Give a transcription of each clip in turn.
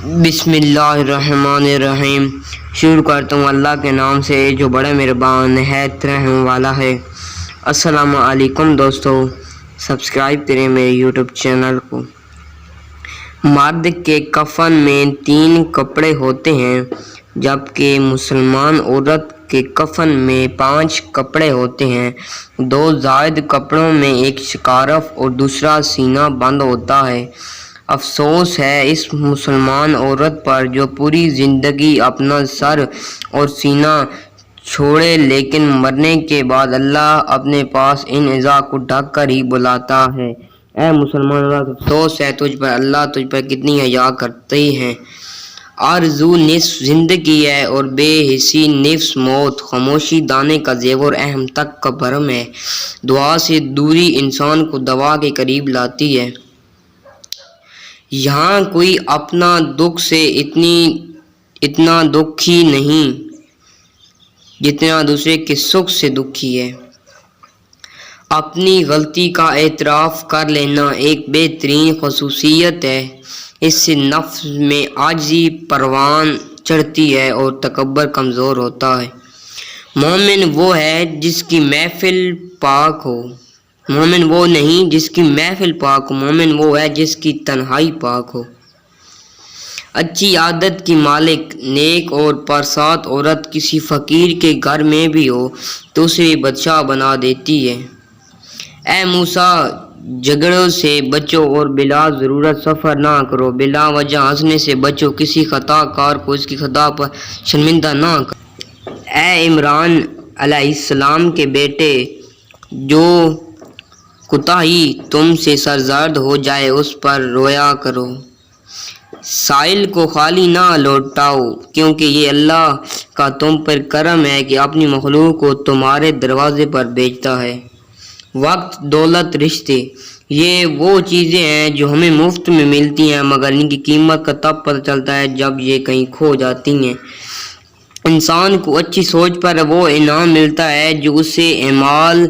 بسم اللہ الرحمن الرحیم۔ شروع کرتا ہوں اللہ کے نام سے جو بڑا مہربان ہے رحم والا ہے۔ السلام علیکم دوستو، سبسکرائب کریں میرے یوٹیوب چینل کو۔ مرد کے کفن میں 3 کپڑے ہوتے ہیں جبکہ مسلمان عورت کے کفن میں 5 کپڑے ہوتے ہیں۔ 2 زائد کپڑوں میں ایک سکارف اور دوسرا سینہ بند ہوتا ہے۔ افسوس ہے اس مسلمان عورت پر جو پوری زندگی اپنا سر اور سینہ چھوڑے لیکن مرنے کے بعد اللہ اپنے پاس ان اعضاء کو ڈھک کر ہی بلاتا ہے۔ اے مسلمان عورت، افسوس ہے تجھ پر، اللہ تجھ پر کتنی حیا کرتے ہیں۔ آرزو نصف زندگی ہے اور بے حسی نصف موت۔ خاموشی دانے کا زیور، اہم تک کا بھرم ہے۔ دعا سے دوری انسان کو دوا کے قریب لاتی ہے۔ یہاں کوئی اپنا دکھ سے اتنا دکھی نہیں جتنا دوسرے کے سکھ سے دکھی ہے۔ اپنی غلطی کا اعتراف کر لینا ایک بہترین خصوصیت ہے۔ اس سے نفس میں عاجزی پروان چڑھتی ہے اور تکبر کمزور ہوتا ہے۔ مومن وہ ہے جس کی محفل پاک ہو، مومن وہ نہیں جس کی محفل پاک ہو، مومن وہ ہے جس کی تنہائی پاک ہو۔ اچھی عادت کی مالک، نیک اور پرسات عورت کسی فقیر کے گھر میں بھی ہو تو اسے بادشاہ بنا دیتی ہے۔ اے موسیٰ، جھگڑوں سے بچو اور بلا ضرورت سفر نہ کرو۔ بلا وجہ ہنسنے سے بچو، کسی خطا کار کو اس کی خطا پر شرمندہ نہ کرو۔ اے عمران علیہ السلام کے بیٹے، جو کوتاہی تم سے سرزد ہو جائے اس پر رویا کرو۔ سائل کو خالی نہ لوٹاؤ، کیونکہ یہ اللہ کا تم پر کرم ہے کہ اپنی مخلوق کو تمہارے دروازے پر بھیجتا ہے۔ وقت، دولت، رشتے، یہ وہ چیزیں ہیں جو ہمیں مفت میں ملتی ہیں مگر ان کی قیمت کا تب پتہ چلتا ہے جب یہ کہیں کھو جاتی ہیں۔ انسان کو اچھی سوچ پر وہ انعام ملتا ہے جو اسے اعمال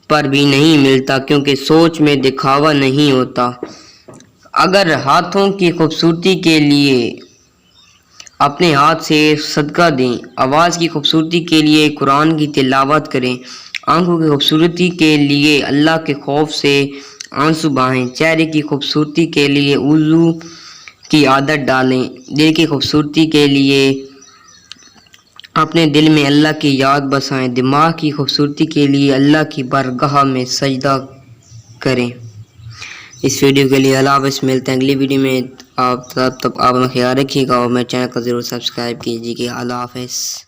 پر بھی نہیں ملتا، کیونکہ سوچ میں دکھاوا نہیں ہوتا۔ اگر ہاتھوں کی خوبصورتی کے لیے اپنے ہاتھ سے صدقہ دیں، آواز کی خوبصورتی کے لیے قرآن کی تلاوت کریں، آنکھوں کی خوبصورتی کے لیے اللہ کے خوف سے آنسو بہائیں، چہرے کی خوبصورتی کے لیے وضو کی عادت ڈالیں، دل کی خوبصورتی کے لیے اپنے دل میں اللہ کی یاد بسائیں، دماغ کی خوبصورتی کے لیے اللہ کی بارگاہ میں سجدہ کریں۔ اس ویڈیو کے لیے اللہ حافظ، ملتے ہیں اگلی ویڈیو میں۔ آپ اپنا خیال رکھیے گا اور میرے چینل کو ضرور سبسکرائب کیجیے گا۔ اللہ حافظ۔